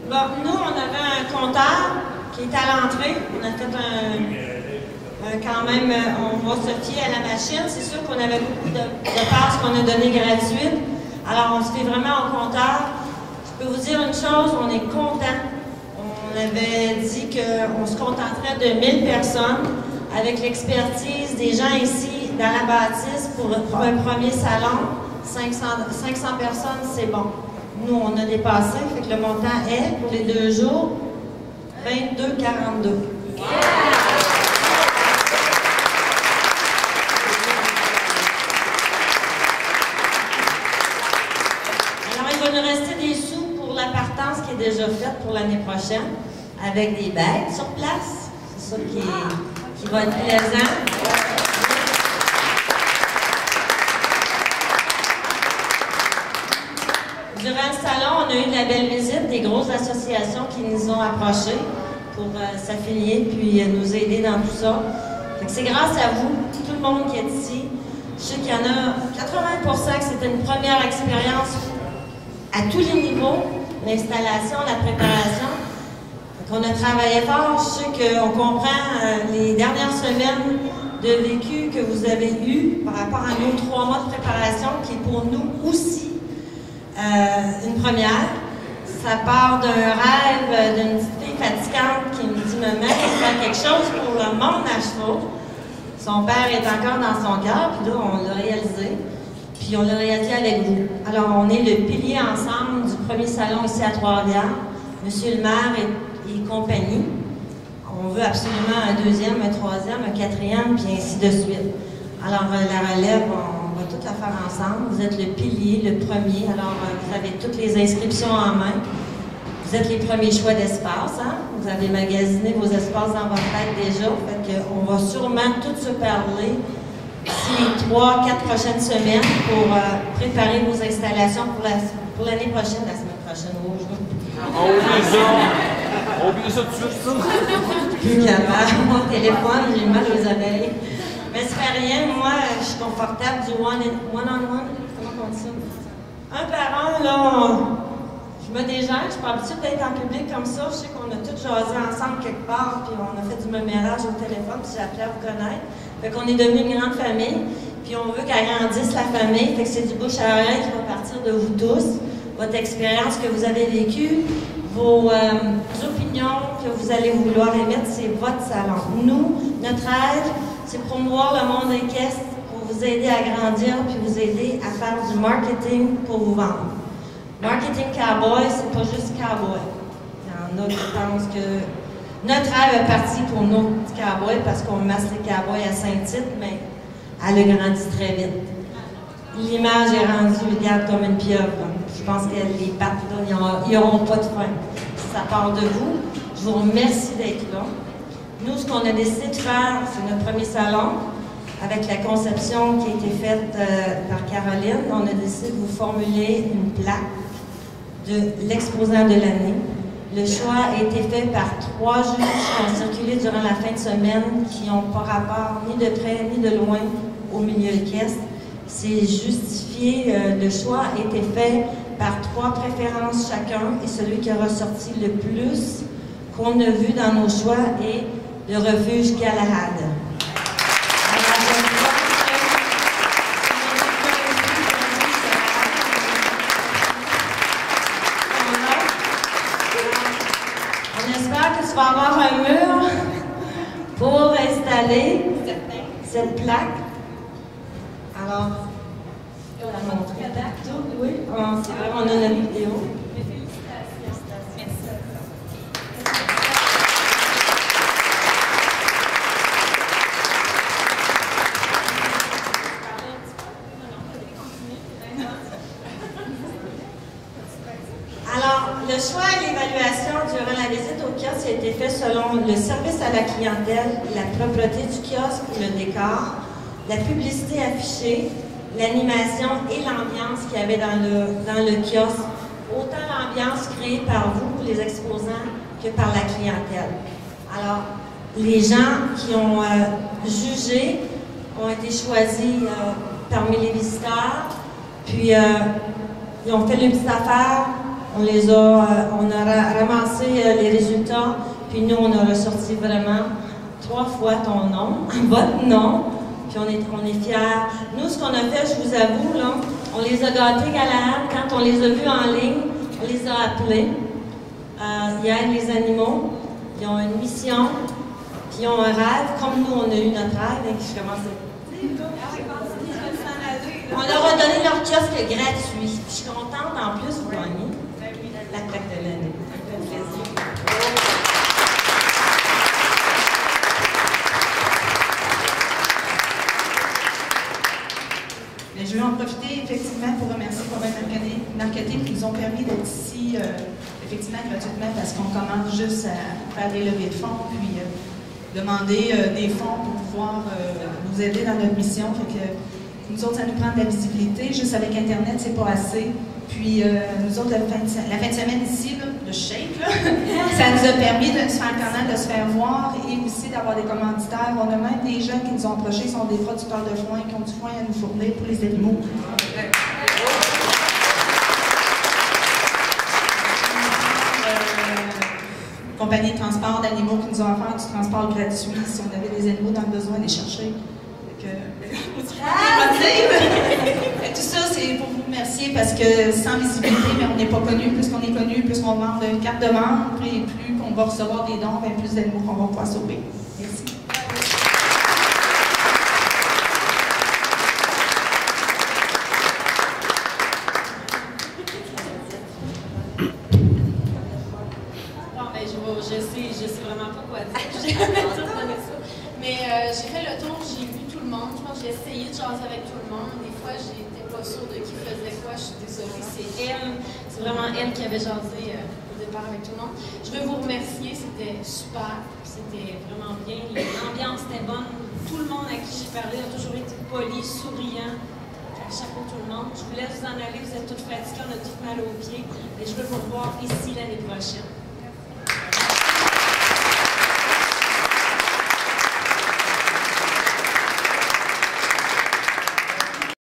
Bon, nous, on avait un compteur qui était à l'entrée. On a fait quand même, on va se fier à la machine. C'est sûr qu'on avait beaucoup de passes qu'on a données gratuites. Alors, on se fait vraiment au compteur. Je peux vous dire une chose, on est content. On avait dit qu'on se contenterait de 1000 personnes avec l'expertise des gens ici dans la bâtisse pour un premier salon. 500 personnes, c'est bon. Nous, on a dépassé, fait que le montant est, pour les 2 jours, 22,42. Yeah! Alors, il va nous rester des sous pour la partance qui est déjà faite pour l'année prochaine, avec des bêtes sur place. C'est ça qui va être plaisant. Durant le salon, on a eu de la belle visite, des grosses associations qui nous ont approchés pour s'affilier puis nous aider dans tout ça. C'est grâce à vous, tout le monde qui est ici. Je sais qu'il y en a 80% que c'était une première expérience à tous les niveaux, l'installation, la préparation. Donc, on a travaillé fort. Je sais qu'on comprend les dernières semaines de vécu que vous avez eu par rapport à nos 3 mois de préparation, qui est pour nous aussi une première. Ça part d'un rêve d'une petite fille fatigante qui me dit « Maman, il faut faire quelque chose pour le monde à chevaux. » Son père est encore dans son cœur, puis là, on l'a réalisé. Puis on l'a réalisé avec vous. Alors, on est le pilier ensemble du premier salon ici à Trois-Rivières. Monsieur le maire et compagnie. On veut absolument un 2e, un 3e, un 4e, puis ainsi de suite. Alors, la relève, on va tout la faire ensemble. Vous êtes le pilier, le premier. Alors, vous avez toutes les inscriptions en main. Vous êtes les premiers choix d'espace. Hein? Vous avez magasiné vos espaces dans votre tête déjà. Fait qu'on va sûrement tous se parler d'ici les 3-4 prochaines semaines pour préparer vos installations pour l'année prochaine, la semaine prochaine. On oublie ça tout de suite, ça. Plus capable. Mon téléphone, j'ai mal aux oreilles. Mais ça fait rien. Moi, je suis confortable du one-on-one. Comment on dit ça? Un par un, là, je me dégère. Je suis pas habituée d'être en public comme ça. Je sais qu'on a tous jasé ensemble quelque part, puis on a fait du mémérage au téléphone, puis j'ai appris à vous connaître. Fait qu'on est devenu une grande famille, puis on veut qu'elle grandisse la famille. Fait que c'est du bouche à oreille qui va partir de vous tous. Votre expérience que vous avez vécue, vos opinions que vous allez vouloir émettre, c'est votre salon. Nous, notre aide, c'est promouvoir le monde équestre pour vous aider à grandir puis vous aider à faire du marketing pour vous vendre. Marketing cowboy, c'est pas juste cowboy. Il y en a qui pensent que notre rêve est parti pour nos petits cowboys parce qu'on masse les cowboys à Saint-Tite, mais elle a grandi très vite. L'image est rendue, regarde, comme une pieuvre. Je pense que les pattes, ils n'auront pas de fin. Ça part de vous. Je vous remercie d'être là. Nous, ce qu'on a décidé de faire, c'est notre premier salon, avec la conception qui a été faite par Caroline. On a décidé de vous formuler une plaque de l'exposant de l'année. Le choix a été fait par 3 juges qui ont circulé durant la fin de semaine, qui n'ont pas rapport ni de près ni de loin au milieu équestre. C'est justifié, le choix a été fait par 3 préférences chacun, et celui qui a ressorti le plus qu'on a vu dans nos choix est le refuge Galahad. On espère que tu vas avoir un mur pour installer cette plaque. Alors, on va montrer. Oui, c'est vrai, on a une vidéo. Alors, le choix et l'évaluation durant la visite au kiosque a été fait selon le service à la clientèle, la propreté du kiosque, le décor, la publicité affichée, l'animation et l'ambiance qu'il y avait dans le kiosque. Autant l'ambiance créée par vous, les exposants, que par la clientèle. Alors, les gens qui ont jugé ont été choisis parmi les visiteurs, puis ils ont fait le petit affaire, on a ramassé les résultats, puis nous, on a ressorti vraiment 3 fois ton nom, votre nom, puis on est fiers. Nous, ce qu'on a fait, je vous avoue, là, on les a gâtés, Galahad, quand on les a vus en ligne, on les a appelés. Ils aident les animaux, ils ont une mission, puis ils ont un rêve, comme nous, on a eu notre rêve, et je commence à... On leur a donné leur kiosque gratuit. Je suis contente, en plus, vous gagnez la claque de l'année. Ça me fait plaisir. Mais je veux en profiter effectivement pour remercier Convaincre Marketing qui nous ont permis d'être ici effectivement gratuitement parce qu'on commence juste à faire des levées de fonds puis demander des fonds pour pouvoir nous aider dans notre mission. Fait que, nous autres, ça nous prend de la visibilité. Juste avec Internet, c'est pas assez. Puis nous autres, la fin de semaine ici, là, le shake, là, ça nous a permis de se faire connaître, de se faire voir et aussi d'avoir des commanditaires. On a même des gens qui nous ont approchés, qui sont des producteurs de foin, qui ont du foin à nous fournir pour les animaux. Compagnie de transport d'animaux qui nous ont offert du transport gratuit si on avait des animaux dans le besoin de les chercher. Tout ça, c'est pour vous remercier parce que sans visibilité, mais on n'est pas connu. Plus qu'on est connu, plus qu'on vend une carte de membre et plus qu'on va recevoir des dons, bien plus d'animaux qu'on va pouvoir sauver. Merci. Je sais vraiment pas quoi dire. Mais j'ai fait le tour, j'ai vu tout le monde. Je pense que j'ai essayé de jaser avec tout le monde. Des fois, j'étais pas sûre de qui faisait quoi. Je suis désolée. C'est vraiment elle qui avait jasé au départ avec tout le monde. Je veux vous remercier. C'était super. C'était vraiment bien. L'ambiance était bonne. Tout le monde à qui j'ai parlé a toujours été poli, souriant. Chapeau tout le monde. Je vous laisse vous en aller. Vous êtes toutes fatiguées. On a toutes mal aux pieds. Et je veux vous revoir ici l'année prochaine.